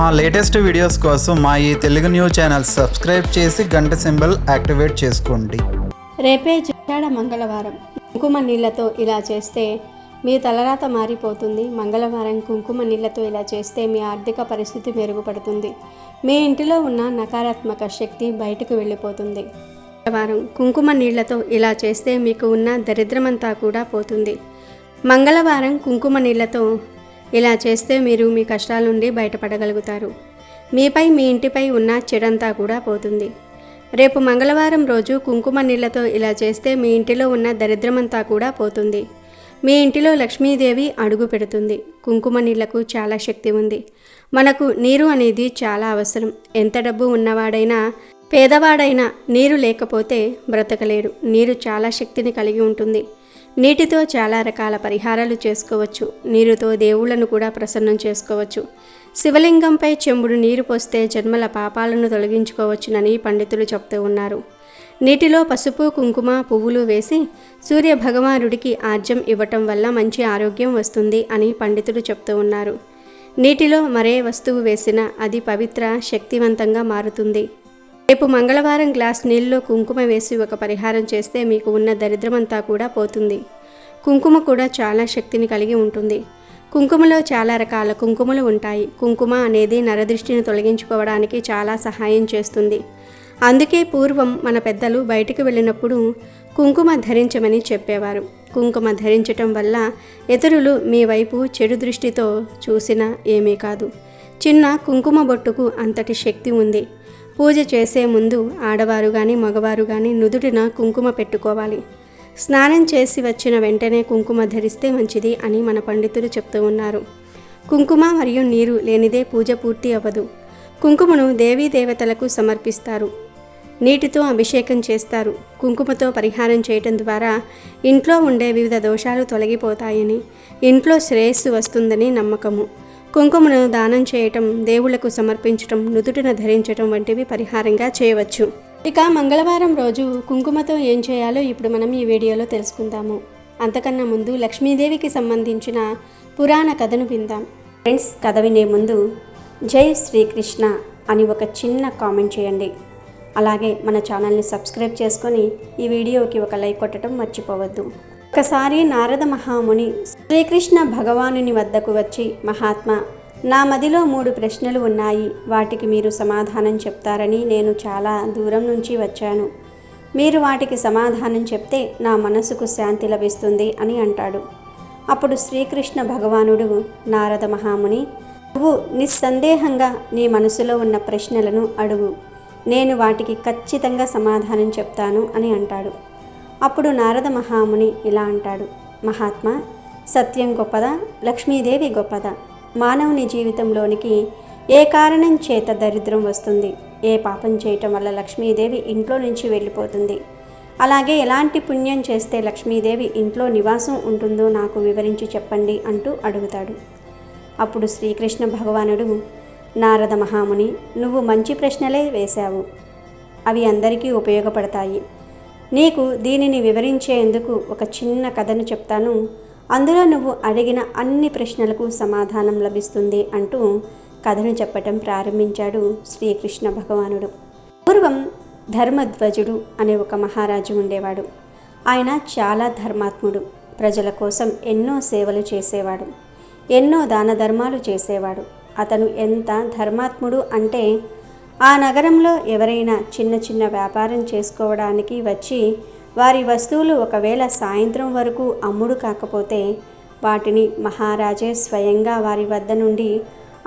మా latest videos కోసం మా ఈ తెలుగు న్యూస్ ఛానల్ సబ్స్క్రైబ్ చేసి గంట సింబల్ యాక్టివేట్ చేసుకోండి. రేపే ఆషాఢ మంగళవారం. కుంకుమ నీళ్లతో ఇలా చేస్తే మీ తలరాత మారిపోతుంది. మంగళవారం కుంకుమ నీళ్లతో ఇలా చేస్తే మీ ఆర్థిక పరిస్థితి మెరుగుపడుతుంది. మీ ఇంటిలో ఉన్న నకారాత్మక శక్తి బయటకు వెళ్ళిపోతుంది. మంగళవారం కుంకుమ నీళ్లతో ఇలా చేస్తే మీకు ఉన్న దరిద్రమంతా కూడా పోతుంది. మంగళవారం కుంకుమ నీళ్లతో ఇలా చేస్తే మీరు మీ కష్టాల నుండి బయటపడగలుగుతారు. మీపై మీ ఇంటిపై ఉన్న చెడంతా కూడా పోతుంది. రేపు మంగళవారం రోజు కుంకుమ నీళ్లతో ఇలా చేస్తే మీ ఇంటిలో ఉన్న దరిద్రమంతా కూడా పోతుంది. మీ ఇంటిలో లక్ష్మీదేవి అడుగు పెడుతుంది. కుంకుమ నీళ్లకు చాలా శక్తి ఉంది. మనకు నీరు అనేది చాలా అవసరం. ఎంత డబ్బు ఉన్నవాడైనా పేదవాడైనా నీరు లేకపోతే బ్రతకలేడు. నీరు చాలా శక్తిని కలిగి ఉంటుంది. నీటితో చాలా రకాల పరిహారాలు చేసుకోవచ్చు. నీరుతో దేవుళ్లను కూడా ప్రసన్నం చేసుకోవచ్చు. శివలింగంపై చెంబుడు నీరు పోస్తే జన్మల పాపాలను తొలగించుకోవచ్చునని పండితులు చెప్తూ ఉన్నారు. నీటిలో పసుపు, కుంకుమ, పువ్వులు వేసి సూర్య భగవానుడికి ఆర్జ్యం ఇవ్వటం వల్ల మంచి ఆరోగ్యం వస్తుంది అని పండితులు చెప్తూ ఉన్నారు. నీటిలో మరే వస్తువు వేసినా అది పవిత్ర, శక్తివంతంగా మారుతుంది. రేపు మంగళవారం గ్లాస్ నీళ్ళలో కుంకుమ వేసి ఒక పరిహారం చేస్తే మీకు ఉన్న దరిద్రమంతా కూడా పోతుంది. కుంకుమ కూడా చాలా శక్తిని కలిగి ఉంటుంది. కుంకుమలో చాలా రకాల కుంకుమలు ఉంటాయి. కుంకుమ అనేది నరదృష్టిని తొలగించుకోవడానికి చాలా సహాయం చేస్తుంది. అందుకే పూర్వం మన పెద్దలు బయటికి వెళ్ళినప్పుడు కుంకుమ ధరించమని చెప్పేవారు. కుంకుమ ధరించటం వల్ల ఇతరులు మీ వైపు చెడు దృష్టితో చూసినా ఏమీ కాదు. చిన్న కుంకుమ బొట్టుకు అంతటి శక్తి ఉంది. పూజ చేసే ముందు ఆడవారు కానీ మగవారు కానీ నుదుటిన కుంకుమ పెట్టుకోవాలి. స్నానం చేసి వచ్చిన వెంటనే కుంకుమ ధరిస్తే మంచిది అని మన పండితులు చెప్తూ ఉన్నారు. కుంకుమ మరియు నీరు లేనిదే పూజ పూర్తి అవ్వదు. కుంకుమను దేవీ దేవతలకు సమర్పిస్తారు. నీటితో అభిషేకం చేస్తారు. కుంకుమతో పరిహారం చేయటం ద్వారా ఇంట్లో ఉండే వివిధ దోషాలు తొలగిపోతాయని, ఇంట్లో శ్రేయస్సు వస్తుందని నమ్మకము. కుంకుమను దానం చేయటం, దేవుళ్లకు సమర్పించటం, నుదుటిన ధరించటం వంటివి పరిహారంగా చేయవచ్చు. ఇక మంగళవారం రోజు కుంకుమతో ఏం చేయాలో ఇప్పుడు మనం ఈ వీడియోలో తెలుసుకుందాము. అంతకన్నా ముందు లక్ష్మీదేవికి సంబంధించిన పురాణ కథను విందాం. ఫ్రెండ్స్, కథ వినే ముందు జై శ్రీకృష్ణ అని ఒక చిన్న కామెంట్ చేయండి. అలాగే మన ఛానల్ని సబ్స్క్రైబ్ చేసుకొని ఈ వీడియోకి ఒక లైక్ కొట్టడం మర్చిపోవద్దు. ఒకసారి నారద మహాముని శ్రీకృష్ణ భగవానుని వద్దకు వచ్చి, మహాత్మా, నా మదిలో 3 ప్రశ్నలు ఉన్నాయి. వాటికి మీరు సమాధానం చెప్తారని నేను చాలా దూరం నుంచి వచ్చాను. మీరు వాటికి సమాధానం చెప్తే నా మనసుకు శాంతి లభిస్తుంది అని అంటాడు. అప్పుడు శ్రీకృష్ణ భగవానుడు, నారద మహాముని, నువ్వు నిస్సందేహంగా నీ మనసులో ఉన్న ప్రశ్నలను అడుగు. నేను వాటికి ఖచ్చితంగా సమాధానం చెప్తాను అని అంటాడు. అప్పుడు నారద మహాముని ఇలా అంటాడు, మహాత్మా, సత్యం గొప్పదా, లక్ష్మీదేవి గొప్పదా? మానవుని జీవితంలోనికి ఏ కారణం చేత దరిద్రం వస్తుంది? ఏ పాపం చేయటం వల్ల లక్ష్మీదేవి ఇంట్లో నుంచి వెళ్ళిపోతుంది? అలాగే ఎలాంటి పుణ్యం చేస్తే లక్ష్మీదేవి ఇంట్లో నివాసం ఉంటుందో నాకు వివరించి చెప్పండి అంటూ అడుగుతాడు. అప్పుడు శ్రీకృష్ణ భగవానుడు, నారద మహాముని, నువ్వు మంచి ప్రశ్నలే వేశావు. అవి అందరికీ ఉపయోగపడతాయి. నీకు దీనిని వివరించేందుకు ఒక చిన్న కథను చెప్తాను. అందులో నువ్వు అడిగిన అన్ని ప్రశ్నలకు సమాధానం లభిస్తుంది అంటూ కథను చెప్పటం ప్రారంభించాడు శ్రీకృష్ణ భగవానుడు. పూర్వం ధర్మధ్వజుడు అనే ఒక మహారాజు ఉండేవాడు. ఆయన చాలా ధర్మాత్ముడు. ప్రజల కోసం ఎన్నో సేవలు చేసేవాడు. ఎన్నో దాన ధర్మాలు చేసేవాడు. అతను ఎంత ధర్మాత్ముడు అంటే ఆ నగరంలో ఎవరైనా చిన్న చిన్న వ్యాపారం చేసుకోవడానికి వచ్చి వారి వస్తువులు ఒకవేళ సాయంత్రం వరకు అమ్ముడు కాకపోతే వాటిని మహారాజే స్వయంగా వారి వద్ద నుండి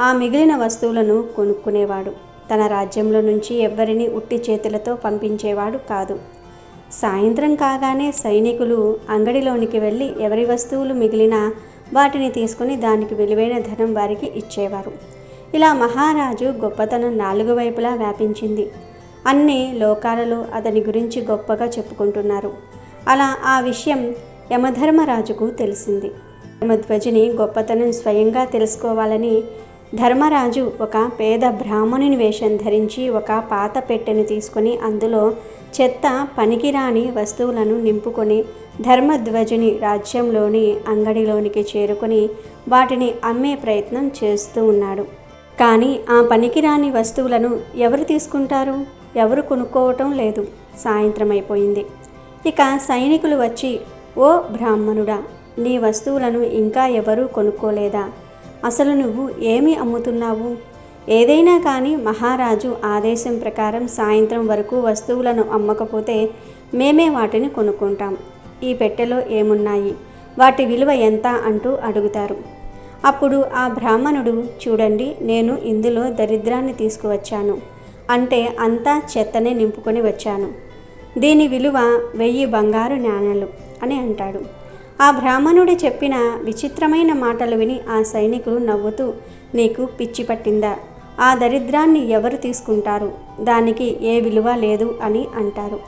ఆ మిగిలిన వస్తువులను కొనుక్కునేవాడు. తన రాజ్యంలో నుంచి ఎవ్వరిని ఉట్టి చేతులతో పంపించేవాడు కాదు. సాయంత్రం కాగానే సైనికులు అంగడిలోనికి వెళ్ళి ఎవరి వస్తువులు మిగిలినా వాటిని తీసుకుని దానికి విలువైన ధనం వారికి ఇచ్చేవారు. ఇలా మహారాజు గొప్పతనం 4 వైపులా వ్యాపించింది. అన్ని లోకాలలో అతని గురించి గొప్పగా చెప్పుకుంటున్నారు. అలా ఆ విషయం యమధర్మరాజుకు తెలిసింది. యమధ్వజుని గొప్పతనం స్వయంగా తెలుసుకోవాలని ధర్మరాజు ఒక పేద బ్రాహ్మణుని వేషం ధరించి ఒక పాత పెట్టెను తీసుకొని అందులో చెత్త, పనికిరాని వస్తువులను నింపుకొని ధర్మధ్వజుని రాజ్యంలోని అంగడిలోనికి చేరుకొని వాటిని అమ్మే ప్రయత్నం చేస్తూ ఉన్నాడు. కానీ ఆ పనికిరాని వస్తువులను ఎవరు తీసుకుంటారు? ఎవరు కొనుక్కోవటం లేదు. సాయంత్రం అయిపోయింది. ఇక సైనికులు వచ్చి, ఓ బ్రాహ్మణుడా, నీ వస్తువులను ఇంకా ఎవరూ కొనుక్కోలేదా? అసలు నువ్వు ఏమి అమ్ముతున్నావు? ఏదైనా కానీ మహారాజు ఆదేశం ప్రకారం సాయంత్రం వరకు వస్తువులను అమ్మకపోతే మేమే వాటిని కొనుక్కుంటాం. ఈ పెట్టెలో ఏమున్నాయి, వాటి విలువ ఎంత అంటూ అడుగుతారు. అప్పుడు ఆ బ్రాహ్మణుడు, చూడండి, నేను ఇందులో దరిద్రాన్ని తీసుకువచ్చాను. అంటే అంతా చెత్తనే నింపుకొని వచ్చాను. దీని విలువ 1000 బంగారు నాణేలు అని అంటాడు. ఆ బ్రాహ్మణుడు చెప్పిన విచిత్రమైన మాటలు విని ఆ సైనికులు నవ్వుతూ, నీకు పిచ్చి పట్టిందా? ఆ దరిద్రాన్ని ఎవరు తీసుకుంటారు? దానికి ఏ విలువ లేదు అని అంటారు.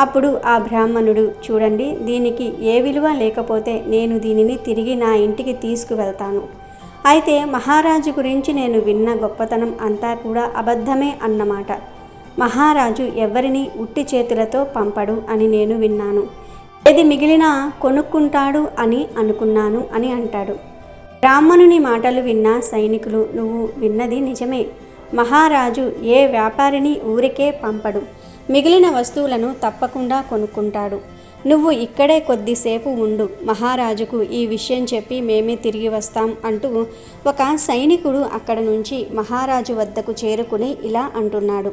అప్పుడు ఆ బ్రాహ్మణుడు, చూడండి, దీనికి ఏ విలువ లేకపోతే నేను దీనిని తిరిగి నా ఇంటికి తీసుకువెళ్తాను. అయితే మహారాజు గురించి నేను విన్న గొప్పతనం అంతా కూడా అబద్ధమే అన్నమాట. మహారాజు ఎవరిని ఉట్టి చేతులతో పంపడు అని నేను విన్నాను. ఏది మిగిలినా కొనుక్కుంటాడు అని అనుకున్నాను అని అంటాడు. బ్రాహ్మణుని మాటలు విన్న సైనికులు, నువ్వు విన్నది నిజమే. మహారాజు ఏ వ్యాపారిని ఊరికే పంపడు. మిగిలిన వస్తువులను తప్పకుండా కొనుక్కుంటాడు. నువ్వు ఇక్కడే కొద్దిసేపు ఉండు, మహారాజుకు ఈ విషయం చెప్పి మేమే తిరిగి వస్తాం అంటూ ఒక సైనికుడు అక్కడ నుంచి మహారాజు వద్దకు చేరుకుని ఇలా అంటున్నాడు.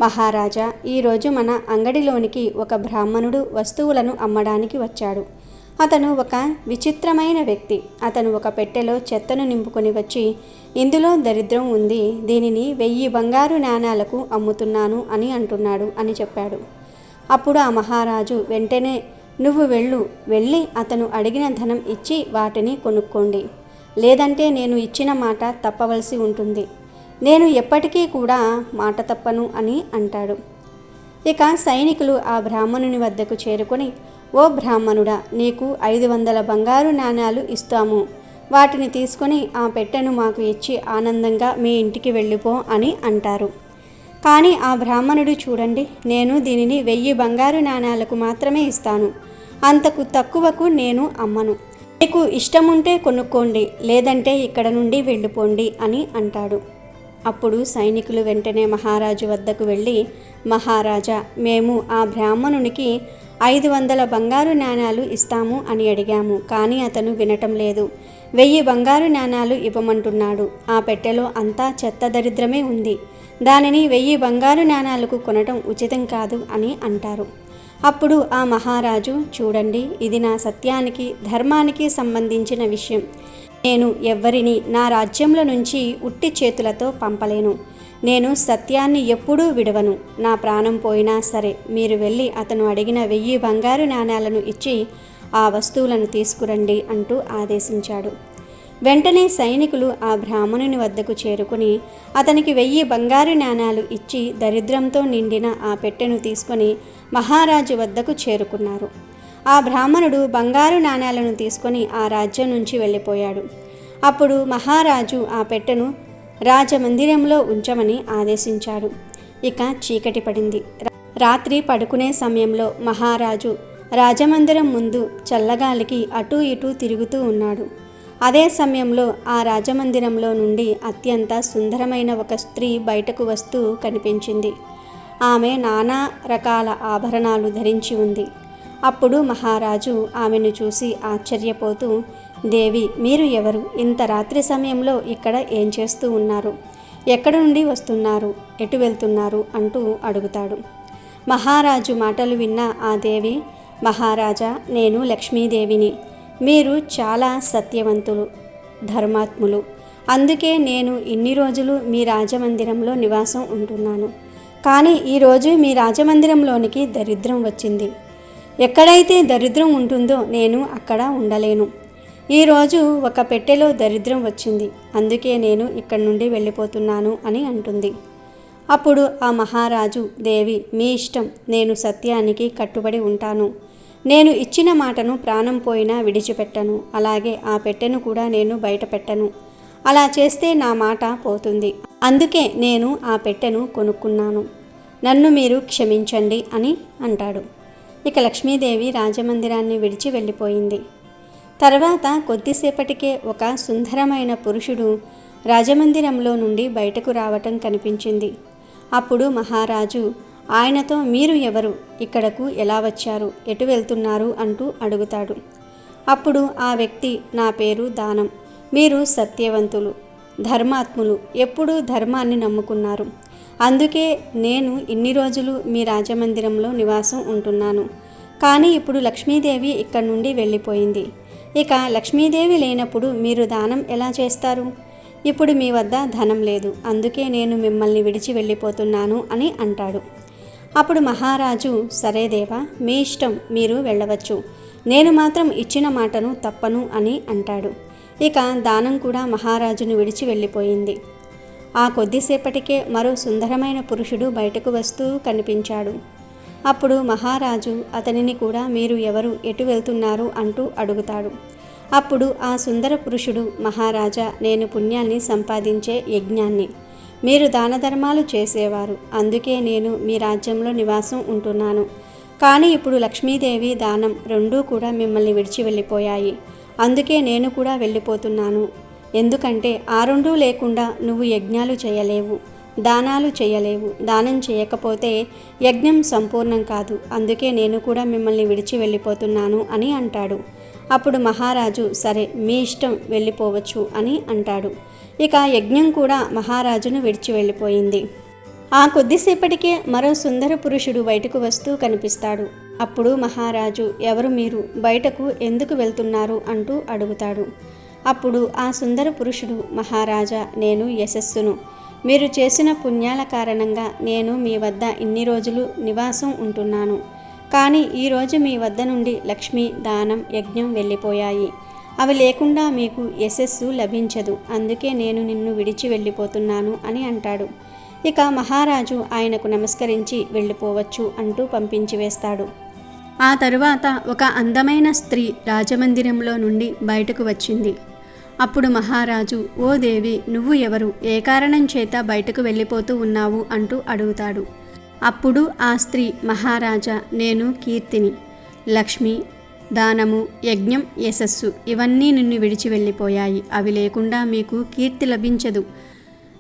మహారాజా, ఈరోజు మన అంగడిలోనికి ఒక బ్రాహ్మణుడు వస్తువులను అమ్మడానికి వచ్చాడు. అతను ఒక విచిత్రమైన వ్యక్తి. అతను ఒక పెట్టెలో చెత్తను నింపుకొని వచ్చి, ఇందులో దరిద్రం ఉంది, దీనిని 1000 బంగారు నాణాలకు అమ్ముతున్నాను అని అంటున్నాడు అని చెప్పాడు. అప్పుడు ఆ మహారాజు వెంటనే, నువ్వు వెళ్ళి అతను అడిగిన ధనం ఇచ్చి వాటిని కొనుక్కోండి. లేదంటే నేను ఇచ్చిన మాట తప్పవలసి ఉంటుంది. నేను ఎప్పటికీ కూడా మాట తప్పను అని అంటాడు. ఇక సైనికులు ఆ బ్రాహ్మణుని వద్దకు చేరుకొని, ఓ బ్రాహ్మణుడా, నీకు 500 బంగారు నాణాలు ఇస్తాము. వాటిని తీసుకొని ఆ పెట్టెను మాకు ఇచ్చి ఆనందంగా మీ ఇంటికి వెళ్ళిపో అని అంటారు. కానీ ఆ బ్రాహ్మణుడు, చూడండి, నేను దీనిని 1000 బంగారు నాణాలకు మాత్రమే ఇస్తాను. అంతకు తక్కువకు నేను అమ్మను. మీకు ఇష్టముంటే కొనుక్కోండి, లేదంటే ఇక్కడ నుండి వెళ్ళిపోండి అని అంటాడు. అప్పుడు సైనికులు వెంటనే మహారాజు వద్దకు వెళ్ళి, మహారాజా, మేము ఆ బ్రాహ్మణునికి 500 బంగారు నాణాలు ఇస్తాము అని అడిగాము. కానీ అతను వినటం లేదు. 1000 బంగారు నాణాలు ఇవ్వమంటున్నాడు. ఆ పెట్టెలో అంతా చెత్త దరిద్రమే ఉంది. దానిని 1000 బంగారు నాణాలకు కొనటం ఉచితం కాదు అని అంటారు. అప్పుడు ఆ మహారాజు, చూడండి, ఇది నా సత్యానికి ధర్మానికి సంబంధించిన విషయం. నేను ఎవ్వరిని నా రాజ్యంలో నుంచి ఉట్టి చేతులతో పంపలేను. నేను సత్యాన్ని ఎప్పుడూ విడవను. నా ప్రాణం పోయినా సరే మీరు వెళ్ళి అతను అడిగిన 1000 బంగారు నాణాలను ఇచ్చి ఆ వస్తువులను తీసుకురండి అంటూ ఆదేశించాడు. వెంటనే సైనికులు ఆ బ్రాహ్మణుని వద్దకు చేరుకుని అతనికి 1000 బంగారు నాణాలు ఇచ్చి దరిద్రంతో నిండిన ఆ పెట్టెను తీసుకొని మహారాజు వద్దకు చేరుకున్నారు. ఆ బ్రాహ్మణుడు బంగారు నాణాలను తీసుకొని ఆ రాజ్యం నుంచి వెళ్ళిపోయాడు. అప్పుడు మహారాజు ఆ పెట్టెను రాజమందిరంలో ఉంచమని ఆదేశించాడు. ఇక చీకటి పడింది. రాత్రి పడుకునే సమయంలో మహారాజు రాజమందిరం ముందు చల్లగాలికి అటూ ఇటూ తిరుగుతూ ఉన్నాడు. అదే సమయంలో ఆ రాజమందిరంలో నుండి అత్యంత సుందరమైన ఒక స్త్రీ బయటకు వస్తూ కనిపించింది. ఆమె నానా రకాల ఆభరణాలు ధరించి ఉంది. అప్పుడు మహారాజు ఆమెను చూసి ఆశ్చర్యపోతూ, దేవి, మీరు ఎవరు? ఇంత రాత్రి సమయంలో ఇక్కడ ఏం చేస్తూ ఉన్నారు? ఎక్కడి నుండి వస్తున్నారు? ఎటు వెళ్తున్నారు అంటూ అడుగుతాడు. మహారాజు మాటలు విన్న ఆ దేవి, మహారాజా, నేను లక్ష్మీదేవిని. మీరు చాలా సత్యవంతులు, ధర్మాత్ములు. అందుకే నేను ఇన్ని రోజులు మీ రాజమందిరంలో నివాసం ఉంటున్నాను. కానీ ఈరోజు మీ రాజమందిరంలోనికి దరిద్రం వచ్చింది. ఎక్కడైతే దరిద్రం ఉంటుందో నేను అక్కడ ఉండలేను. ఈరోజు ఒక పెట్టెలో దరిద్రం వచ్చింది, అందుకే నేను ఇక్కడి నుండి వెళ్ళిపోతున్నాను అని అంటుంది. అప్పుడు ఆ మహారాజు, దేవి, మీ ఇష్టం, నేను సత్యానికి కట్టుబడి ఉంటాను. నేను ఇచ్చిన మాటను ప్రాణం పోయినా విడిచిపెట్టను. అలాగే ఆ పెట్టెను కూడా నేను బయట పెట్టను. అలా చేస్తే నా మాట పోతుంది. అందుకే నేను ఆ పెట్టెను కొనుక్కున్నాను. నన్ను మీరు క్షమించండి అని అంటాడు. ఇక లక్ష్మీదేవి రాజమందిరాన్ని విడిచి వెళ్ళిపోయింది. తర్వాత కొద్దిసేపటికే ఒక సుందరమైన పురుషుడు రాజమందిరంలో నుండి బయటకు రావటం కనిపించింది. అప్పుడు మహారాజు ఆయనతో, మీరు ఎవరు, ఇక్కడకు ఎలా వచ్చారు, ఎటు వెళ్తున్నారు అంటూ అడుగుతాడు. అప్పుడు ఆ వ్యక్తి, నా పేరు దానం, మీరు సత్యవంతులు, ధర్మాత్ములు, ఎప్పుడూ ధర్మాన్ని నమ్ముకున్నారు, అందుకే నేను ఇన్ని రోజులు మీ రాజమందిరంలో నివాసం ఉంటున్నాను. కానీ ఇప్పుడు లక్ష్మీదేవి ఇక్కడి నుండి వెళ్ళిపోయింది. ఇక లక్ష్మీదేవి లేనప్పుడు మీరు దానం ఎలా చేస్తారు? ఇప్పుడు మీ వద్ద ధనం లేదు, అందుకే నేను మిమ్మల్ని విడిచి వెళ్ళిపోతున్నాను అని అంటాడు. అప్పుడు మహారాజు, సరే దేవా, మీ ఇష్టం, మీరు వెళ్ళవచ్చు, నేను మాత్రం ఇచ్చిన మాటను తప్పను అని అంటాడు. ఇక దానం కూడా మహారాజును విడిచి వెళ్ళిపోయింది. ఆ కొద్దిసేపటికే మరో సుందరమైన పురుషుడు బయటకు వస్తూ కనిపించాడు. అప్పుడు మహారాజు అతనిని కూడా, మీరు ఎవరు, ఎటు వెళ్తున్నారు అంటూ అడుగుతాడు. అప్పుడు ఆ సుందర పురుషుడు, మహారాజా, నేను పుణ్యాన్ని సంపాదించే యజ్ఞాన్ని, మీరు దాన ధర్మాలు చేసేవారు, అందుకే నేను మీ రాజ్యంలో నివాసం ఉంటున్నాను. కానీ ఇప్పుడు లక్ష్మీదేవి, దానం రెండూ కూడా మిమ్మల్ని విడిచి వెళ్ళిపోయాయి, అందుకే నేను కూడా వెళ్ళిపోతున్నాను. ఎందుకంటే ఆ రెండూ లేకుండా నువ్వు యజ్ఞాలు చేయలేవు, దానాలు చేయలేవు, దానం చేయకపోతే యజ్ఞం సంపూర్ణం కాదు, అందుకే నేను కూడా మిమ్మల్ని విడిచి వెళ్ళిపోతున్నాను అని అంటాడు. అప్పుడు మహారాజు, సరే, మీ ఇష్టం, వెళ్ళిపోవచ్చు అని అంటాడు. ఇక యజ్ఞం కూడా మహారాజును విడిచి వెళ్ళిపోయింది. ఆ కొద్దిసేపటికే మరో సుందర పురుషుడు బయటకు వస్తూ కనిపిస్తాడు. అప్పుడు మహారాజు, ఎవరు మీరు, బయటకు ఎందుకు వెళ్తున్నారు అంటూ అడుగుతాడు. అప్పుడు ఆ సుందర పురుషుడు, మహారాజా, నేను యశస్సును, మీరు చేసిన పుణ్యాల కారణంగా నేను మీ వద్ద ఇన్ని రోజులు నివాసం ఉంటున్నాను. కానీ ఈరోజు మీ వద్ద నుండి లక్ష్మి, దానం, యజ్ఞం వెళ్ళిపోయాయి. అవి లేకుండా మీకు యశస్సు లభించదు, అందుకే నేను నిన్ను విడిచి వెళ్ళిపోతున్నాను అని అంటాడు. ఇక మహారాజు ఆయనకు నమస్కరించి వెళ్ళిపోవచ్చు అంటూ పంపించి వేస్తాడు. ఆ తరువాత ఒక అందమైన స్త్రీ రాజమందిరంలో నుండి బయటకు వచ్చింది. అప్పుడు మహారాజు, ఓ దేవి, నువ్వు ఎవరు, ఏ కారణం చేత బయటకు వెళ్ళిపోతూ ఉన్నావు అంటూ అడుగుతాడు. అప్పుడు ఆ స్త్రీ, మహారాజా, నేను కీర్తిని, లక్ష్మి, దానము, యజ్ఞం, యశస్సు ఇవన్నీ నిన్ను విడిచి వెళ్ళిపోయాయి, అవి లేకుండా మీకు కీర్తి లభించదు,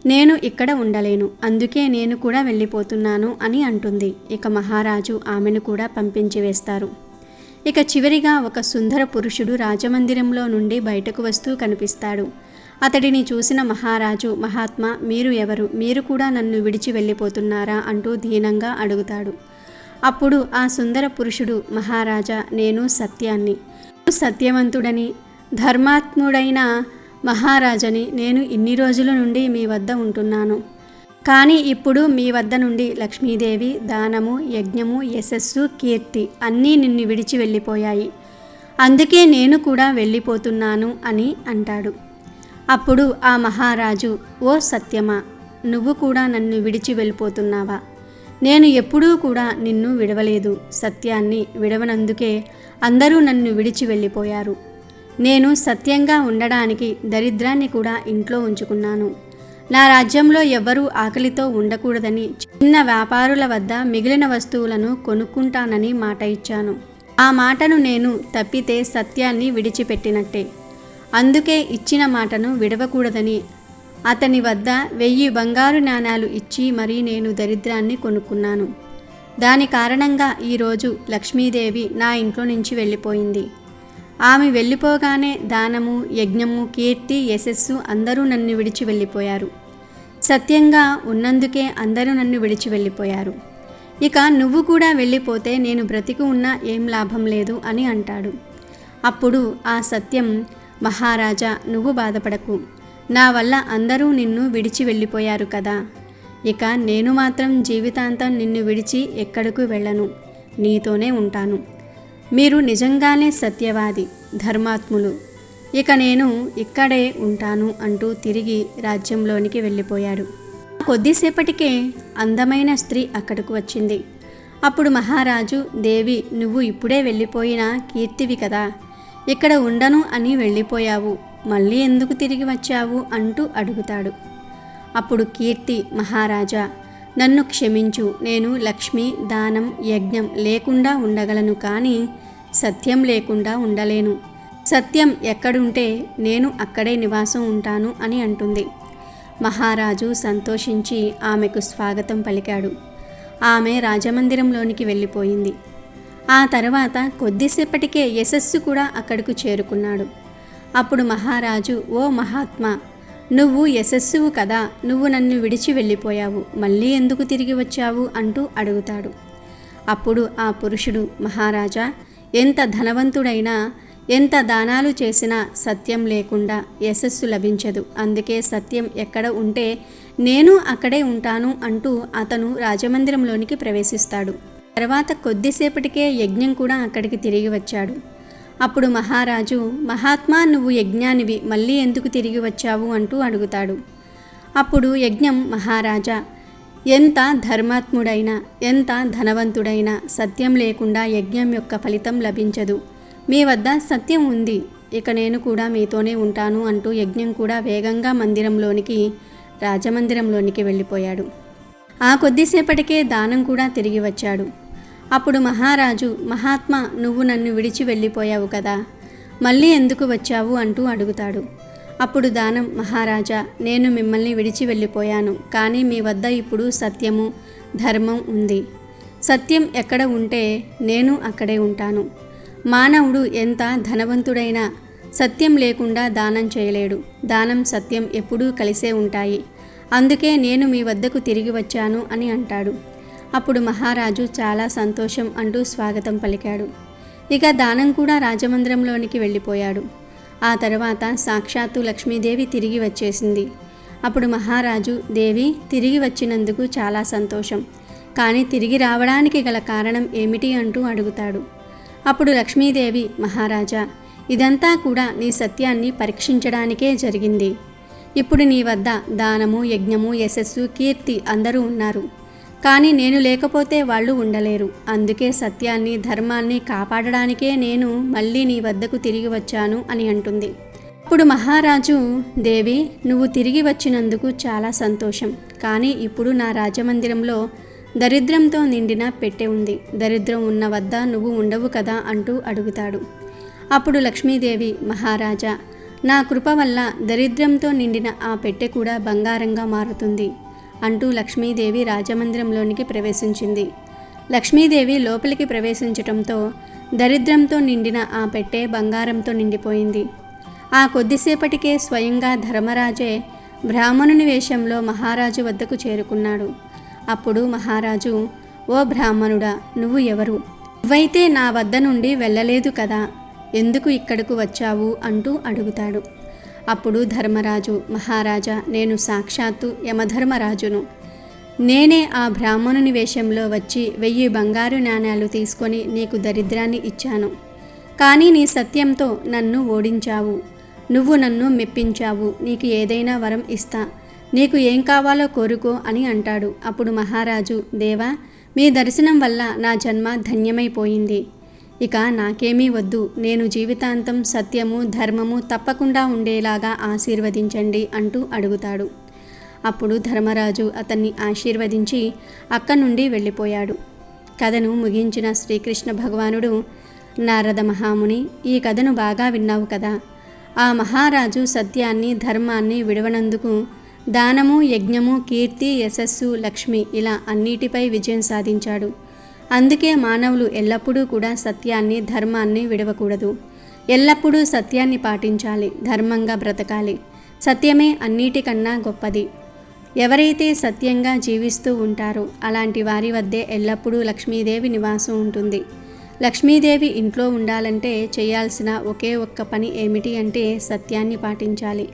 నేను ఇక్కడ ఉండలేను, అందుకే నేను కూడా వెళ్ళిపోతున్నాను అని అంటుంది. ఇక మహారాజు ఆమెను కూడా పంపించి వేస్తారు. ఇక చివరిగా ఒక సుందర పురుషుడు రాజమందిరంలో నుండి బయటకు వస్తూ కనిపిస్తాడు. అతడిని చూసిన మహారాజు, మహాత్మా, మీరు ఎవరు, మీరు కూడా నన్ను విడిచి వెళ్ళిపోతున్నారా అంటూ దీనంగా అడుగుతాడు. అప్పుడు ఆ సుందర పురుషుడు, మహారాజా, నేను సత్యాన్ని, సత్యవంతుడని, ధర్మాత్ముడైన మహారాజని, నేను ఇన్ని రోజుల నుండి మీ వద్ద ఉంటున్నాను. కానీ ఇప్పుడు మీ వద్ద నుండి లక్ష్మీదేవి, దానము, యజ్ఞము, యశస్సు, కీర్తి అన్నీ నిన్ను విడిచి వెళ్ళిపోయాయి, అందుకే నేను కూడా వెళ్ళిపోతున్నాను అని అంటాడు. అప్పుడు ఆ మహారాజు, ఓ సత్యమా, నువ్వు కూడా నన్ను విడిచి వెళ్ళిపోతున్నావా? నేను ఎప్పుడూ కూడా నిన్ను విడవలేదు, సత్యాన్ని విడవనందుకే అందరూ నన్ను విడిచి వెళ్ళిపోయారు. నేను సత్యంగా ఉండడానికి దరిద్రాన్ని కూడా ఇంట్లో ఉంచుకున్నాను. నా రాజ్యంలో ఎవ్వరూ ఆకలితో ఉండకూడదని చిన్న వ్యాపారుల వద్ద మిగిలిన వస్తువులను కొనుక్కుంటానని మాట ఇచ్చాను. ఆ మాటను నేను తప్పితే సత్యాన్ని విడిచిపెట్టినట్టే. అందుకే ఇచ్చిన మాటను విడవకూడదని అతని వద్ద 1000 బంగారు నాణాలు ఇచ్చి మరీ నేను దరిద్రాన్ని కొనుక్కున్నాను. దాని కారణంగా ఈరోజు లక్ష్మీదేవి నా ఇంట్లో నుంచి వెళ్ళిపోయింది. ఆమె వెళ్ళిపోగానే దానము, యజ్ఞము, కీర్తి, యశస్సు అందరూ నన్ను విడిచి వెళ్ళిపోయారు. సత్యంగా ఉన్నందుకే అందరూ నన్ను విడిచి వెళ్ళిపోయారు. ఇక నువ్వు కూడా వెళ్ళిపోతే నేను బ్రతికి ఉన్నా ఏం లాభం లేదు అని అంటాడు. అప్పుడు ఆ సత్యం, మహారాజా, నువ్వు బాధపడకు, నా వల్ల అందరూ నిన్ను విడిచి వెళ్ళిపోయారు కదా, ఇక నేను మాత్రం జీవితాంతం నిన్ను విడిచి ఎక్కడకు వెళ్ళను, నీతోనే ఉంటాను. మీరు నిజంగానే సత్యవాది, ధర్మాత్ములు, ఇక నేను ఇక్కడే ఉంటాను అంటూ తిరిగి రాజ్యంలోనికి వెళ్ళిపోయాడు. కొద్దిసేపటికే అందమైన స్త్రీ అక్కడకు వచ్చింది. అప్పుడు మహారాజు, దేవి, నువ్వు ఇప్పుడే వెళ్ళిపోయిన కీర్తివి కదా, ఇక్కడ ఉండను అని వెళ్ళిపోయావు, మళ్ళీ ఎందుకు తిరిగి వచ్చావు అంటూ అడుగుతాడు. అప్పుడు కీర్తి, మహారాజా, నన్ను క్షమించు, నేను లక్ష్మి, దానం, యజ్ఞం లేకుండా ఉండగలను, కానీ సత్యం లేకుండా ఉండలేను. సత్యం ఎక్కడుంటే నేను అక్కడే నివాసం ఉంటాను అని అంటుంది. మహారాజు సంతోషించి ఆమెకు స్వాగతం పలికాడు. ఆమె రాజమందిరంలోనికి వెళ్ళిపోయింది. ఆ తర్వాత కొద్దిసేపటికే యశస్సు కూడా అక్కడకు చేరుకున్నాడు. అప్పుడు మహారాజు, ఓ మహాత్మా, నువ్వు యశస్సువు కదా, నువ్వు నన్ను విడిచి వెళ్ళిపోయావు, మళ్ళీ ఎందుకు తిరిగి వచ్చావు అంటూ అడుగుతాడు. అప్పుడు ఆ పురుషుడు, మహారాజా, ఎంత ధనవంతుడైనా ఎంత దానాలు చేసినా సత్యం లేకుండా యశస్సు లభించదు. అందుకే సత్యం ఎక్కడ ఉంటే నేను అక్కడే ఉంటాను అంటూ అతను రాజమందిరంలోనికి ప్రవేశిస్తాడు. తర్వాత కొద్దిసేపటికే యజ్ఞం కూడా అక్కడికి తిరిగి వచ్చాడు. అప్పుడు మహారాజు, మహాత్మా, నువ్వు యజ్ఞానివి, మళ్ళీ ఎందుకు తిరిగి వచ్చావు అంటూ అడుగుతాడు. అప్పుడు యజ్ఞం, మహారాజా, ఎంత ధర్మాత్ముడైనా ఎంత ధనవంతుడైనా సత్యం లేకుండా యజ్ఞం యొక్క ఫలితం లభించదు. మీ వద్ద సత్యం ఉంది, ఇక నేను కూడా మీతోనే ఉంటాను అంటూ యజ్ఞం కూడా వేగంగా రాజమందిరంలోనికి వెళ్ళిపోయాడు. ఆ కొద్దిసేపటికే దానం కూడా తిరిగి వచ్చాడు. అప్పుడు మహారాజు, మహాత్మా, నువ్వు నన్ను విడిచి వెళ్ళిపోయావు కదా, మళ్ళీ ఎందుకు వచ్చావు అంటూ అడుగుతాడు. అప్పుడు దానం, మహారాజా, నేను మిమ్మల్ని విడిచి వెళ్ళిపోయాను, కానీ మీ వద్ద ఇప్పుడు సత్యము ధర్మం ఉంది. సత్యం ఎక్కడ ఉంటే నేను అక్కడే ఉంటాను. మానవుడు ఎంత ధనవంతుడైనా సత్యం లేకుండా దానం చేయలేడు. దానం సత్యం ఎప్పుడూ కలిసే ఉంటాయి. అందుకే నేను మీ వద్దకు తిరిగి వచ్చాను అని అంటాడు. అప్పుడు మహారాజు చాలా సంతోషం అంటూ స్వాగతం పలికాడు. ఇక దానం కూడా రాజమందిరంలోనికి వెళ్ళిపోయాడు. ఆ తర్వాత సాక్షాత్తు లక్ష్మీదేవి తిరిగి వచ్చేసింది. అప్పుడు మహారాజు, దేవి తిరిగి వచ్చినందుకు చాలా సంతోషం, కానీ తిరిగి రావడానికి గల కారణం ఏమిటి అంటూ అడుగుతాడు. అప్పుడు లక్ష్మీదేవి, మహారాజా, ఇదంతా కూడా నీ సత్యాన్ని పరీక్షించడానికే జరిగింది. ఇప్పుడు నీ వద్ద దానము, యజ్ఞము, యశస్సు, కీర్తి అందరూ ఉన్నారు, కానీ నేను లేకపోతే వాళ్ళు ఉండలేరు. అందుకే సత్యాన్ని ధర్మాన్ని కాపాడడానికే నేను మళ్ళీ నీ వద్దకు తిరిగి వచ్చాను అని అంటుంది. అప్పుడు మహారాజు, దేవి నువ్వు తిరిగి వచ్చినందుకు చాలా సంతోషం, కానీ ఇప్పుడు నా రాజమందిరంలో దరిద్రంతో నిండిన పెట్టె ఉంది. దరిద్రం ఉన్న వద్ద నువ్వు ఉండవు కదా అంటూ అడుగుతాడు. అప్పుడు లక్ష్మీదేవి, మహారాజా, నా కృప వల్ల దరిద్రంతో నిండిన ఆ పెట్టె కూడా బంగారంగా మారుతుంది అంటూ లక్ష్మీదేవి రాజమందిరంలోనికి ప్రవేశించింది. లక్ష్మీదేవి లోపలికి ప్రవేశించటంతో దరిద్రంతో నిండిన ఆ పెట్టె బంగారంతో నిండిపోయింది. ఆ కొద్దిసేపటికే స్వయంగా ధర్మరాజే బ్రాహ్మణుని వేషంలో మహారాజు వద్దకు చేరుకున్నాడు. అప్పుడు మహారాజు, ఓ బ్రాహ్మణుడా, నువ్వు ఎవరు? నువ్వైతే నా వద్ద నుండి వెళ్ళలేదు కదా, ఎందుకు ఇక్కడకు వచ్చావు అంటూ అడుగుతాడు. అప్పుడు ధర్మరాజు, మహారాజా, నేను సాక్షాత్తు యమధర్మరాజును. నేనే ఆ బ్రాహ్మణుని వేషంలో వచ్చి 1000 బంగారు నాణేలు తీసుకొని నీకు దరిద్రాన్ని ఇచ్చాను. కానీ నీ సత్యంతో నన్ను ఓడించావు. నువ్వు నన్ను మెప్పించావు. నీకు ఏదైనా వరం ఇస్తా, నీకు ఏం కావాలో కోరుకో అని అంటాడు. అప్పుడు మహారాజు, దేవా, మీ దర్శనం వల్ల నా జన్మ ధన్యమైపోయింది. ఇక నాకేమీ వద్దు, నేను జీవితాంతం సత్యము ధర్మము తప్పకుండా ఉండేలాగా ఆశీర్వదించండి అంటూ అడుగుతాడు. అప్పుడు ధర్మరాజు అతన్ని ఆశీర్వదించి అక్కడి నుండి వెళ్ళిపోయాడు. కథను ముగించిన శ్రీకృష్ణ భగవానుడు, నారద మహాముని, ఈ కథను బాగా విన్నావు కదా. ఆ మహారాజు సత్యాన్ని ధర్మాన్ని విడవనందుకు దానము, యజ్ఞము, కీర్తి, యశస్సు, లక్ష్మి ఇలా అన్నిటిపై విజయం సాధించాడు. అందుకే మానవులు ఎల్లప్పుడూ కూడా సత్యాన్ని ధర్మాన్ని విడవకూడదు. ఎల్లప్పుడూ సత్యాన్ని పాటించాలి, ధర్మంగా బ్రతకాలి. సత్యమే అన్నిటికన్నా గొప్పది. ఎవరైతే సత్యంగా జీవిస్తూ ఉంటారో అలాంటి వారి వద్దే ఎల్లప్పుడూ లక్ష్మీదేవి నివాసం ఉంటుంది. లక్ష్మీదేవి ఇంట్లో ఉండాలంటే చేయాల్సిన ఒకే ఒక్క పని ఏమిటి అంటే సత్యాన్ని పాటించాలి.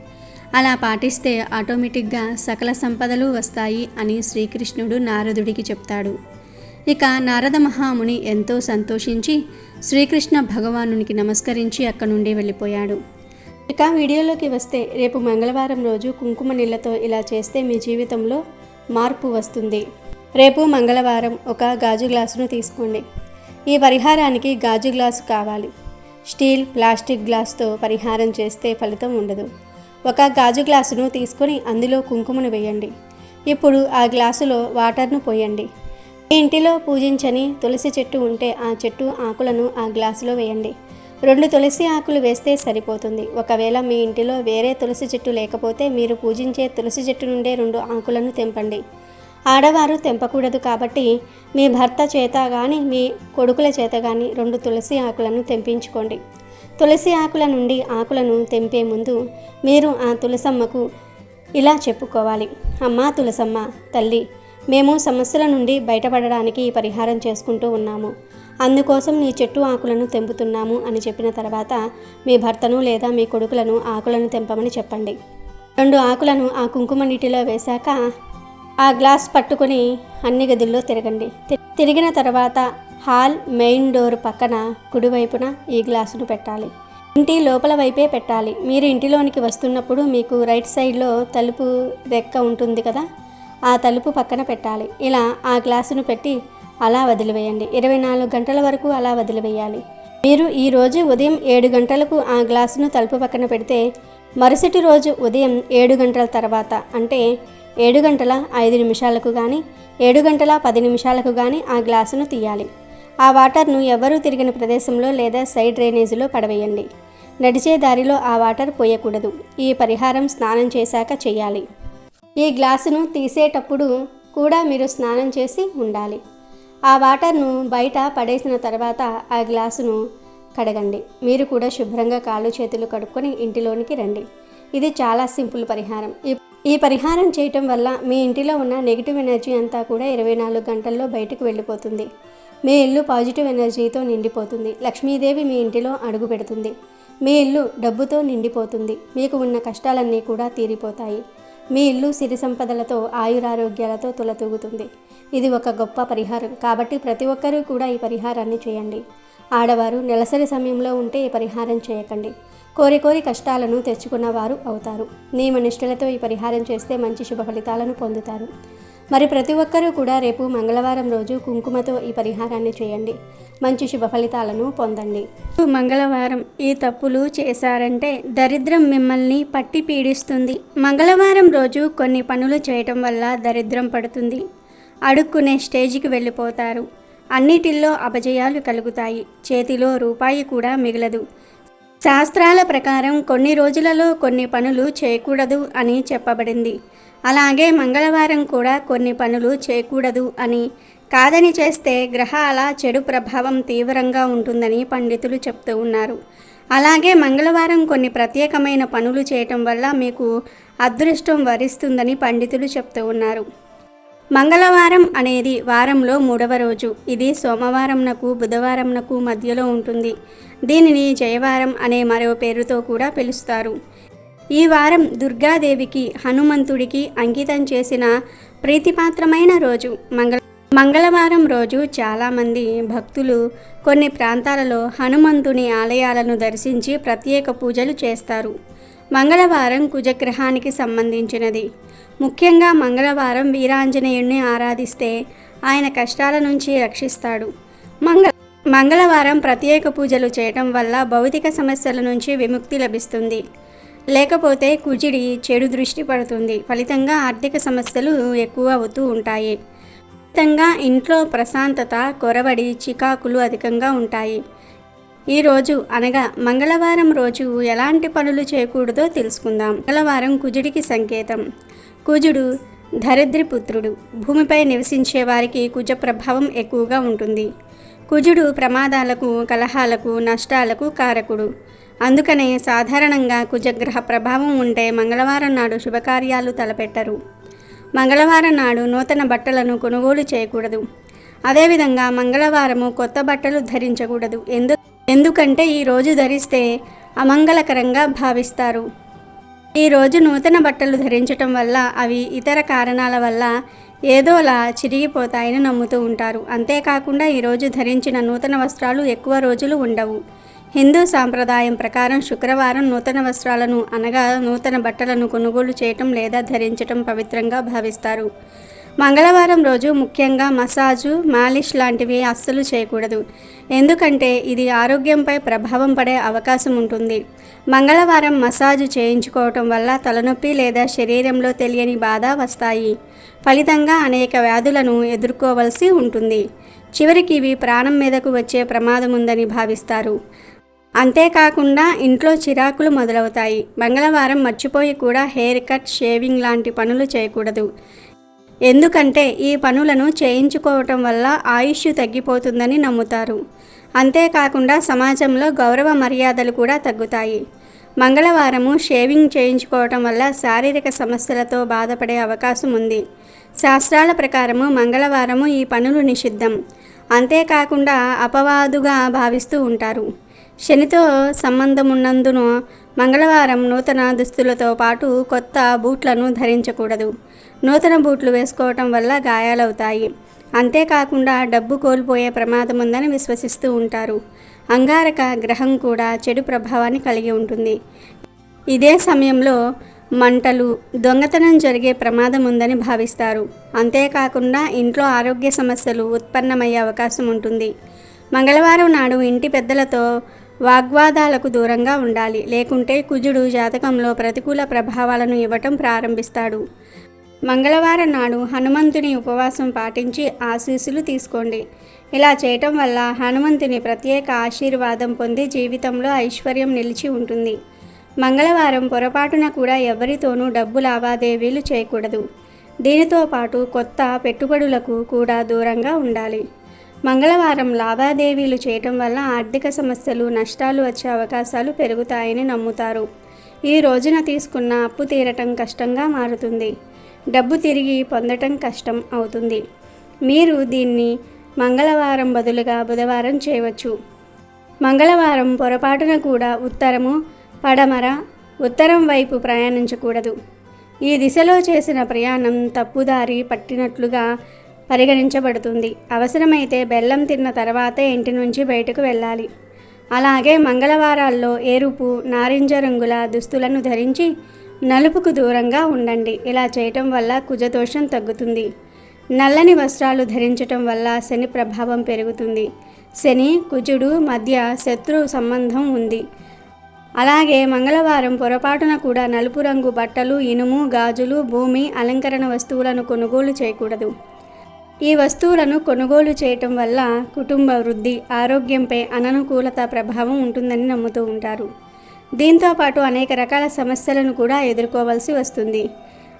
అలా పాటిస్తే ఆటోమేటిక్గా సకల సంపదలు వస్తాయి అని శ్రీకృష్ణుడు నారదుడికి చెప్తాడు. ఇక నారద మహాముని ఎంతో సంతోషించి శ్రీకృష్ణ భగవానునికి నమస్కరించి అక్కడి నుండి వెళ్ళిపోయాడు. ఇక వీడియోలోకి వస్తే, రేపు మంగళవారం రోజు కుంకుమ నీళ్ళతో ఇలా చేస్తే మీ జీవితంలో మార్పు వస్తుంది. రేపు మంగళవారం ఒక గాజు గ్లాసును తీసుకోండి. ఈ పరిహారానికి గాజు గ్లాసు కావాలి. స్టీల్, ప్లాస్టిక్ గ్లాసుతో పరిహారం చేస్తే ఫలితం ఉండదు. ఒక గాజు గ్లాసును తీసుకొని అందులో కుంకుమను వేయండి. ఇప్పుడు ఆ గ్లాసులో వాటర్ను పోయండి. మీ ఇంటిలో పూజించని తులసి చెట్టు ఉంటే ఆ చెట్టు ఆకులను ఆ గ్లాసులో వేయండి. 2 తులసి ఆకులు వేస్తే సరిపోతుంది. ఒకవేళ మీ ఇంటిలో వేరే తులసి చెట్టు లేకపోతే మీరు పూజించే తులసి చెట్టు నుండే 2 ఆకులను తెంపండి. ఆడవారు తెంపకూడదు కాబట్టి మీ భర్త చేత కానీ మీ కొడుకుల చేత కానీ 2 తులసి ఆకులను తెంపించుకోండి. తులసి ఆకుల నుండి ఆకులను తెంపే ముందు మీరు ఆ తులసమ్మకు ఇలా చెప్పుకోవాలి. అమ్మా తులసమ్మ తల్లి, మేము సమస్యల నుండి బయటపడడానికి ఈ పరిహారం చేసుకుంటూ ఉన్నాము. అందుకోసం నీ చెట్టు ఆకులను తెంపుతున్నాము అని చెప్పిన తర్వాత మీ భర్తను లేదా మీ కొడుకులను ఆకులను తెంపమని చెప్పండి. 2 ఆకులను ఆ కుంకుమ నీటిలో వేశాక ఆ గ్లాస్ పట్టుకొని అన్ని గదుల్లో తిరగండి. తిరిగిన తర్వాత హాల్ మెయిన్ డోర్ పక్కన కుడివైపున ఈ గ్లాసును పెట్టాలి. ఇంటి లోపల వైపే పెట్టాలి. మీరు ఇంటిలోనికి వస్తున్నప్పుడు మీకు రైట్ సైడ్లో తలుపు రెక్క ఉంటుంది కదా, ఆ తలుపు పక్కన పెట్టాలి. ఇలా ఆ గ్లాసును పెట్టి అలా వదిలివేయండి. 24 గంటల వరకు అలా వదిలివేయాలి. మీరు ఈరోజు ఉదయం 7 గంటలకు ఆ గ్లాసును తలుపు పక్కన పెడితే మరుసటి రోజు ఉదయం 7 గంటల తర్వాత అంటే 7 గంటల 5 నిమిషాలకు కానీ 7 గంటల 10 నిమిషాలకు కానీ ఆ గ్లాసును తీయాలి. ఆ వాటర్ను ఎవరూ తిరిగిన ప్రదేశంలో లేదా సైడ్ డ్రైనేజీలో పడవేయండి. నడిచే దారిలో ఆ వాటర్ పోయకూడదు. ఈ పరిహారం స్నానం చేశాక చేయాలి. ఈ గ్లాసును తీసేటప్పుడు కూడా మీరు స్నానం చేసి ఉండాలి. ఆ వాటర్ను బయట పడేసిన తర్వాత ఆ గ్లాసును కడగండి. మీరు కూడా శుభ్రంగా కాళ్ళు చేతులు కడుక్కొని ఇంటిలోనికి రండి. ఇది చాలా సింపుల్ పరిహారం. ఈ పరిహారం చేయటం వల్ల మీ ఇంటిలో ఉన్న నెగిటివ్ ఎనర్జీ అంతా కూడా 24 గంటల్లో బయటకు వెళ్ళిపోతుంది. మీ ఇల్లు పాజిటివ్ ఎనర్జీతో నిండిపోతుంది. లక్ష్మీదేవి మీ ఇంటిలో అడుగు పెడుతుంది. మీ ఇల్లు డబ్బుతో నిండిపోతుంది. మీకు ఉన్న కష్టాలన్నీ కూడా తీరిపోతాయి. మీ ఇల్లు సిరి సంపదలతో ఆయురారోగ్యాలతో తులతూగుతుంది. ఇది ఒక గొప్ప పరిహారం కాబట్టి ప్రతి ఒక్కరూ కూడా ఈ పరిహారాన్ని చేయండి. ఆడవారు నెలసరి సమయంలో ఉంటే ఈ పరిహారం చేయకండి. కోరి కష్టాలను తెచ్చుకున్న వారు అవుతారు. నియమనిష్టలతో ఈ పరిహారం చేస్తే మంచి శుభ ఫలితాలను పొందుతారు. మరి ప్రతి ఒక్కరూ కూడా రేపు మంగళవారం రోజు కుంకుమతో ఈ పరిహారాన్ని చేయండి. మంచి శుభ ఫలితాలను పొందండి. మంగళవారం ఈ తప్పులు చేశారంటే దరిద్రం మిమ్మల్ని పట్టి పీడిస్తుంది. మంగళవారం రోజు కొన్ని పనులు చేయటం వల్ల దరిద్రం పడుతుంది. అడుక్కునే స్టేజికి వెళ్ళిపోతారు. అన్నిటిల్లో అపజయాలు కలుగుతాయి. చేతిలో రూపాయి కూడా మిగలదు. శాస్త్రాల ప్రకారం కొన్ని రోజులలో కొన్ని పనులు చేయకూడదు అని చెప్పబడింది. అలాగే మంగళవారం కూడా కొన్ని పనులు చేయకూడదు అని, కాదని చేస్తే గ్రహాల చెడు ప్రభావం తీవ్రంగా ఉంటుందని పండితులు చెప్తూ ఉన్నారు. అలాగే మంగళవారం కొన్ని ప్రత్యేకమైన పనులు చేయటం వల్ల మీకు అదృష్టం వరిస్తుందని పండితులు చెప్తూ ఉన్నారు. మంగళవారం అనేది వారంలో 3వ రోజు. ఇది సోమవారంనకు బుధవారంనకు మధ్యలో ఉంటుంది. దీనిని జయవారం అనే మరో పేరుతో కూడా పిలుస్తారు. ఈ వారం దుర్గాదేవికి హనుమంతుడికి అంకితం చేసిన ప్రీతిపాత్రమైన రోజు. మంగళవారం రోజు చాలామంది భక్తులు కొన్ని ప్రాంతాలలో హనుమంతుని ఆలయాలను దర్శించి ప్రత్యేక పూజలు చేస్తారు. మంగళవారం కుజగ్రహానికి సంబంధించినది. ముఖ్యంగా మంగళవారం వీరాంజనేయుడిని ఆరాధిస్తే ఆయన కష్టాల నుంచి రక్షిస్తాడు. మంగళవారం ప్రత్యేక పూజలు చేయటం వల్ల భౌతిక సమస్యల నుంచి విముక్తి లభిస్తుంది. లేకపోతే కుజిడి చెడు దృష్టి పడుతుంది. ఫలితంగా ఆర్థిక సమస్యలు ఎక్కువ అవుతూ ఉంటాయి. ఫలితంగా ఇంట్లో ప్రశాంతత కొరవడి చికాకులు అధికంగా ఉంటాయి. ఈరోజు అనగా మంగళవారం రోజు ఎలాంటి పనులు చేయకూడదో తెలుసుకుందాం. మంగళవారం కుజుడికి సంకేతం. కుజుడు దరిద్రపుత్రుడు. భూమిపై నివసించే వారికి కుజ ప్రభావం ఎక్కువగా ఉంటుంది. కుజుడు ప్రమాదాలకు, కలహాలకు, నష్టాలకు కారకుడు. అందుకనే సాధారణంగా కుజగ్రహ ప్రభావం ఉంటే మంగళవారం నాడు శుభకార్యాలు తలపెట్టరు. మంగళవారం నాడు నూతన బట్టలను కొనుగోలు చేయకూడదు. అదేవిధంగా మంగళవారము కొత్త బట్టలు ధరించకూడదు. ఎందుకంటే ఈరోజు ధరిస్తే అమంగళకరంగా భావిస్తారు. ఈరోజు నూతన బట్టలు ధరించటం వల్ల అవి ఇతర కారణాల వల్ల ఏదోలా చిరిగిపోతాయని నమ్ముతూ ఉంటారు. అంతేకాకుండా ఈరోజు ధరించిన నూతన వస్త్రాలు ఎక్కువ రోజులు ఉండవు. హిందూ సాంప్రదాయం ప్రకారం శుక్రవారం నూతన వస్త్రాలను అనగా నూతన బట్టలను కొనుగోలు చేయటం లేదా ధరించటం పవిత్రంగా భావిస్తారు. మంగళవారం రోజు ముఖ్యంగా మసాజు, మాలిష్ లాంటివి అస్సలు చేయకూడదు. ఎందుకంటే ఇది ఆరోగ్యంపై ప్రభావం పడే అవకాశం ఉంటుంది. మంగళవారం మసాజు చేయించుకోవటం వల్ల తలనొప్పి లేదా శరీరంలో తెలియని బాధ వస్తాయి. ఫలితంగా అనేక వ్యాధులను ఎదుర్కోవలసి ఉంటుంది. చివరికి ఇవి ప్రాణం మీదకు వచ్చే ప్రమాదం ఉందని భావిస్తారు. అంతేకాకుండా ఇంట్లో చిరాకులు మొదలవుతాయి. మంగళవారం మర్చిపోయి కూడా హెయిర్ కట్, షేవింగ్ లాంటి పనులు చేయకూడదు. ఎందుకంటే ఈ పనులను చేయించుకోవటం వల్ల ఆయుష్ తగ్గిపోతుందని నమ్ముతారు. అంతేకాకుండా సమాజంలో గౌరవ మర్యాదలు కూడా తగ్గుతాయి. మంగళవారము షేవింగ్ చేయించుకోవటం వల్ల శారీరక సమస్యలతో బాధపడే అవకాశం ఉంది. శాస్త్రాల ప్రకారము మంగళవారము ఈ పనులు నిషిద్ధం. అంతేకాకుండా అపవాదుగా భావిస్తూ ఉంటారు. శనితో సంబంధం ఉన్నందున మంగళవారం నూతన దుస్తులతో పాటు కొత్త బూట్లను ధరించకూడదు. నూతన బూట్లు వేసుకోవటం వల్ల గాయాలవుతాయి. అంతేకాకుండా డబ్బు కోల్పోయే ప్రమాదం ఉందని విశ్వసిస్తూ ఉంటారు. అంగారక గ్రహం కూడా చెడు ప్రభావాన్ని కలిగి ఉంటుంది. ఇదే సమయంలో మంటలు, దొంగతనం జరిగే ప్రమాదం ఉందని భావిస్తారు. అంతేకాకుండా ఇంట్లో ఆరోగ్య సమస్యలు ఉత్పన్నమయ్యే అవకాశం ఉంటుంది. మంగళవారం నాడు ఇంటి పెద్దలతో వాగ్వాదాలకు దూరంగా ఉండాలి. లేకుంటే కుజుడు జాతకంలో ప్రతికూల ప్రభావాలను ఇవ్వటం ప్రారంభిస్తాడు. మంగళవారం నాడు హనుమంతుని ఉపవాసం పాటించి ఆశీస్సులు తీసుకోండి. ఇలా చేయటం వల్ల హనుమంతుని ప్రత్యేక ఆశీర్వాదం పొంది జీవితంలో ఐశ్వర్యం నిలిచి ఉంటుంది. మంగళవారం పొరపాటున కూడా ఎవరితోనూ డబ్బు లావాదేవీలు చేయకూడదు. దీనితో పాటు కొత్త పెట్టుబడులకు కూడా దూరంగా ఉండాలి. మంగళవారం లావాదేవీలు చేయటం వల్ల ఆర్థిక సమస్యలు, నష్టాలు వచ్చే అవకాశాలు పెరుగుతాయని నమ్ముతారు. ఈ రోజున తీసుకున్న అప్పు తీరటం కష్టంగా మారుతుంది. డబ్బు తిరిగి పొందటం కష్టం అవుతుంది. మీరు దీన్ని మంగళవారం బదులుగా బుధవారం చేయవచ్చు. మంగళవారం పొరపాటున కూడా ఉత్తరము, పడమర, ఉత్తరం వైపు ప్రయాణించకూడదు. ఈ దిశలో చేసిన ప్రయాణం తప్పుదారి పట్టినట్లుగా పరిగణించబడుతుంది. అవసరమైతే బెల్లం తిన్న తర్వాతే ఇంటి నుంచి బయటకు వెళ్ళాలి. అలాగే మంగళవారాల్లో ఎరుపు, నారింజ రంగుల దుస్తులను ధరించి నలుపుకు దూరంగా ఉండండి. ఇలా చేయటం వల్ల కుజదోషం తగ్గుతుంది. నల్లని వస్త్రాలు ధరించటం వల్ల శని ప్రభావం పెరుగుతుంది. శని, కుజుడు మధ్య శత్రు సంబంధం ఉంది. అలాగే మంగళవారం పొరపాటున కూడా నలుపు రంగు బట్టలు, ఇనుము, గాజులు, భూమి అలంకరణ వస్తువులను కొనుగోలు చేయకూడదు. ఈ వస్తువులను కొనుగోలు చేయటం వల్ల కుటుంబ వృద్ధి, ఆరోగ్యంపై అననుకూలత ప్రభావం ఉంటుందని నమ్ముతూ ఉంటారు. దీంతోపాటు అనేక రకాల సమస్యలను కూడా ఎదుర్కోవాల్సి వస్తుంది.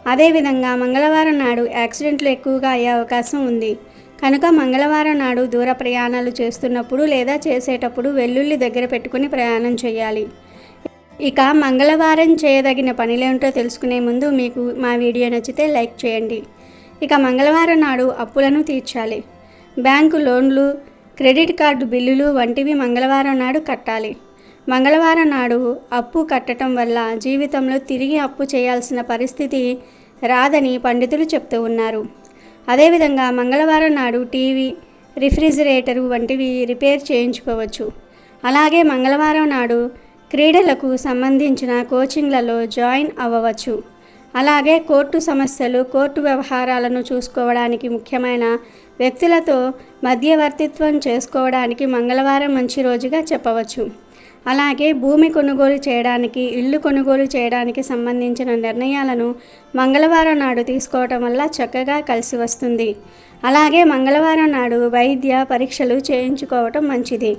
అదేవిధంగా మంగళవారం నాడు యాక్సిడెంట్లు ఎక్కువగా అయ్యే అవకాశం ఉంది. కనుక మంగళవారం నాడు దూర ప్రయాణాలు చేస్తున్నప్పుడు లేదా చేసేటప్పుడు వెల్లుల్లి దగ్గర పెట్టుకుని ప్రయాణం చేయాలి. ఇక మంగళవారం చేయదగిన పనులేంటో తెలుసుకునే ముందు మీకు మా వీడియో నచ్చితే లైక్ చేయండి. ఇక మంగళవారం నాడు అప్పులను తీర్చాలి. బ్యాంకు లోన్లు, క్రెడిట్ కార్డు బిల్లులు వంటివి మంగళవారం నాడు కట్టాలి. మంగళవారం నాడు అప్పు కట్టడం వల్ల జీవితంలో తిరిగి అప్పు చేయాల్సిన పరిస్థితి రాదని పండితులు చెప్తూ ఉన్నారు. అదేవిధంగా మంగళవారం నాడు టీవీ, రిఫ్రిజిరేటరు వంటివి రిపేర్ చేయించుకోవచ్చు. అలాగే మంగళవారం నాడు క్రీడలకు సంబంధించిన కోచింగ్లలో జాయిన్ అవ్వవచ్చు. అలాగే కోర్టు సమస్యలు, కోర్టు వ్యవహారాలను చూసుకోవడానికి ముఖ్యమైన వ్యక్తులతో మధ్యవర్తిత్వం చేసుకోవడానికి మంగళవారం మంచి రోజుగా చెప్పవచ్చు. అలాగే భూమి కొనుగోలు చేయడానికి, ఇల్లు కొనుగోలు చేయడానికి సంబంధించిన నిర్ణయాలను మంగళవారం నాడు తీసుకోవటం వల్ల చక్కగా కలిసి వస్తుంది. అలాగే మంగళవారం నాడు వైద్య పరీక్షలు చేయించుకోవటం మంచిది.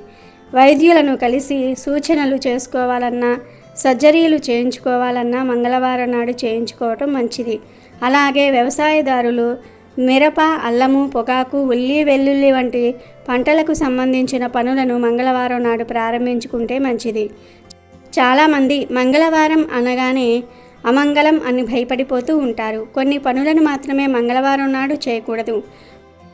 వైద్యులను కలిసి సూచనలు చేసుకోవాలన్నా, సర్జరీలు చేయించుకోవాలన్నా మంగళవారం నాడు చేయించుకోవటం మంచిది. అలాగే వ్యవసాయదారులు మిరప, అల్లము, పొగాకు, ఉల్లి, వెల్లుల్లి వంటి పంటలకు సంబంధించిన పనులను మంగళవారం నాడు ప్రారంభించుకుంటే మంచిది. చాలామంది మంగళవారం అనగానే అమంగళం అని భయపడిపోతూ ఉంటారు. కొన్ని పనులను మాత్రమే మంగళవారం నాడు చేయకూడదు.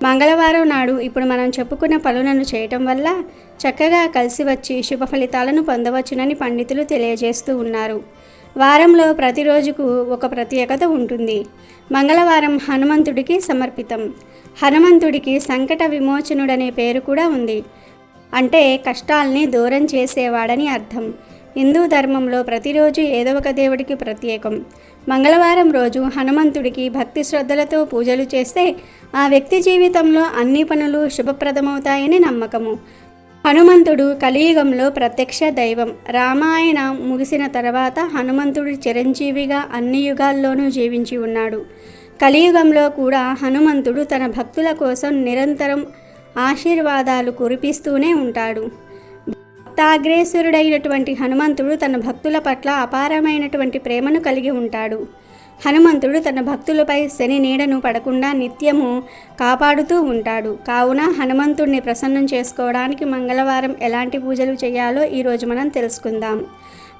మంగళవారం నాడు ఇప్పుడు మనం చెప్పుకున్న పనులను చేయటం వల్ల చక్కగా కలిసి వచ్చి శుభ ఫలితాలను పొందవచ్చునని పండితులు తెలియజేస్తూ ఉన్నారు. వారంలో ప్రతిరోజుకు ఒక ప్రత్యేకత ఉంటుంది. మంగళవారం హనుమంతుడికి సమర్పితం. హనుమంతుడికి సంకట విమోచనుడనే పేరు కూడా ఉంది. అంటే కష్టాల్ని దూరం చేసేవాడని అర్థం. హిందూ ధర్మంలో ప్రతిరోజు ఏదో ఒక దేవుడికి ప్రత్యేకం. మంగళవారం రోజు హనుమంతుడికి భక్తి శ్రద్ధలతో పూజలు చేస్తే ఆ వ్యక్తి జీవితంలో అన్ని పనులు శుభప్రదమవుతాయని నమ్మకము. హనుమంతుడు కలియుగంలో ప్రత్యక్ష దైవం. రామాయణ ముగిసిన తర్వాత హనుమంతుడు చిరంజీవిగా అన్ని యుగాల్లోనూ జీవించి ఉన్నాడు. కలియుగంలో కూడా హనుమంతుడు తన భక్తుల కోసం నిరంతరం ఆశీర్వాదాలు కురిపిస్తూనే ఉంటాడు. భక్తాగ్రేసరుడైనటువంటి హనుమంతుడు తన భక్తుల పట్ల అపారమైనటువంటి ప్రేమను కలిగి ఉంటాడు. హనుమంతుడు తన భక్తులపై శని నీడను పడకుండా నిత్యము కాపాడుతూ ఉంటాడు. కావున హనుమంతుడిని ప్రసన్నం చేసుకోవడానికి మంగళవారం ఎలాంటి పూజలు చేయాలో ఈరోజు మనం తెలుసుకుందాం.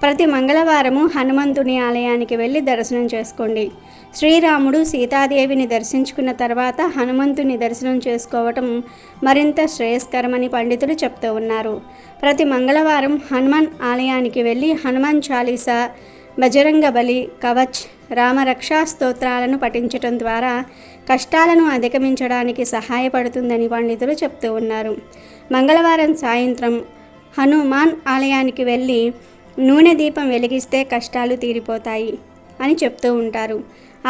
ప్రతి మంగళవారము హనుమంతుని ఆలయానికి వెళ్ళి దర్శనం చేసుకోండి. శ్రీరాముడు సీతాదేవిని దర్శించుకున్న తర్వాత హనుమంతుని దర్శనం చేసుకోవటం మరింత శ్రేయస్కరమని పండితులు చెప్తూ ఉన్నారు. ప్రతి మంగళవారం హనుమాన్ ఆలయానికి వెళ్ళి హనుమాన్ చాలీసా, బజరంగ బలి, కవచ్, రామరక్షా స్తోత్రాలను పఠించటం ద్వారా కష్టాలను అధిగమించడానికి సహాయపడుతుందని పండితులు చెప్తూ ఉన్నారు. మంగళవారం సాయంత్రం హనుమాన్ ఆలయానికి వెళ్ళి నూనె దీపం వెలిగిస్తే కష్టాలు తీరిపోతాయి అని చెప్తూ ఉంటారు.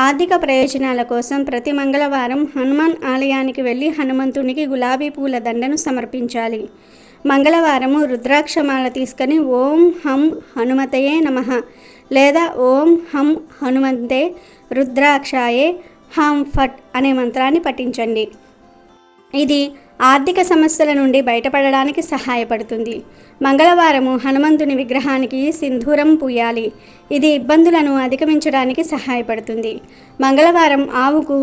ఆర్థిక ప్రయోజనాల కోసం ప్రతి మంగళవారం హనుమాన్ ఆలయానికి వెళ్ళి హనుమంతునికి గులాబీ పూల దండను సమర్పించాలి. మంగళవారము రుద్రాక్షమాల తీసుకొని ఓం హం హనుమతయే నమః లేదా ఓం హం హనుమంతే రుద్రాక్షాయే హం ఫట్ అనే మంత్రాన్ని పఠించండి. ఇది ఆర్థిక సమస్యల నుండి బయటపడడానికి సహాయపడుతుంది. మంగళవారము హనుమంతుని విగ్రహానికి సింధూరం పూయాలి. ఇది ఇబ్బందులను అధిగమించడానికి సహాయపడుతుంది. మంగళవారం ఆవుకు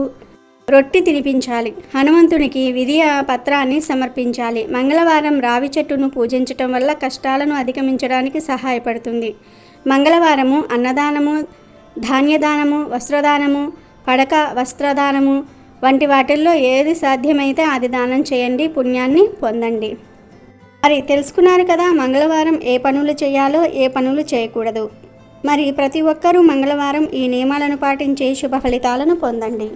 రొట్టి తినిపించాలి. హనుమంతునికి విధియ పత్రాన్ని సమర్పించాలి. మంగళవారం రావి చెట్టును పూజించటం వల్ల కష్టాలను అధిగమించడానికి సహాయపడుతుంది. మంగళవారము అన్నదానము, ధాన్యదానము, వస్త్రదానము, పడక వస్త్రదానము వంటి వాటిల్లో ఏది సాధ్యమైతే అది దానం చేయండి, పుణ్యాన్ని పొందండి. మరి తెలుసుకున్నారు కదా మంగళవారం ఏ పనులు చేయాలో ఏ పనులు చేయకూడదు. మరి ప్రతి ఒక్కరూ మంగళవారం ఈ నియమాలను పాటించి శుభ ఫలితాలను పొందండి.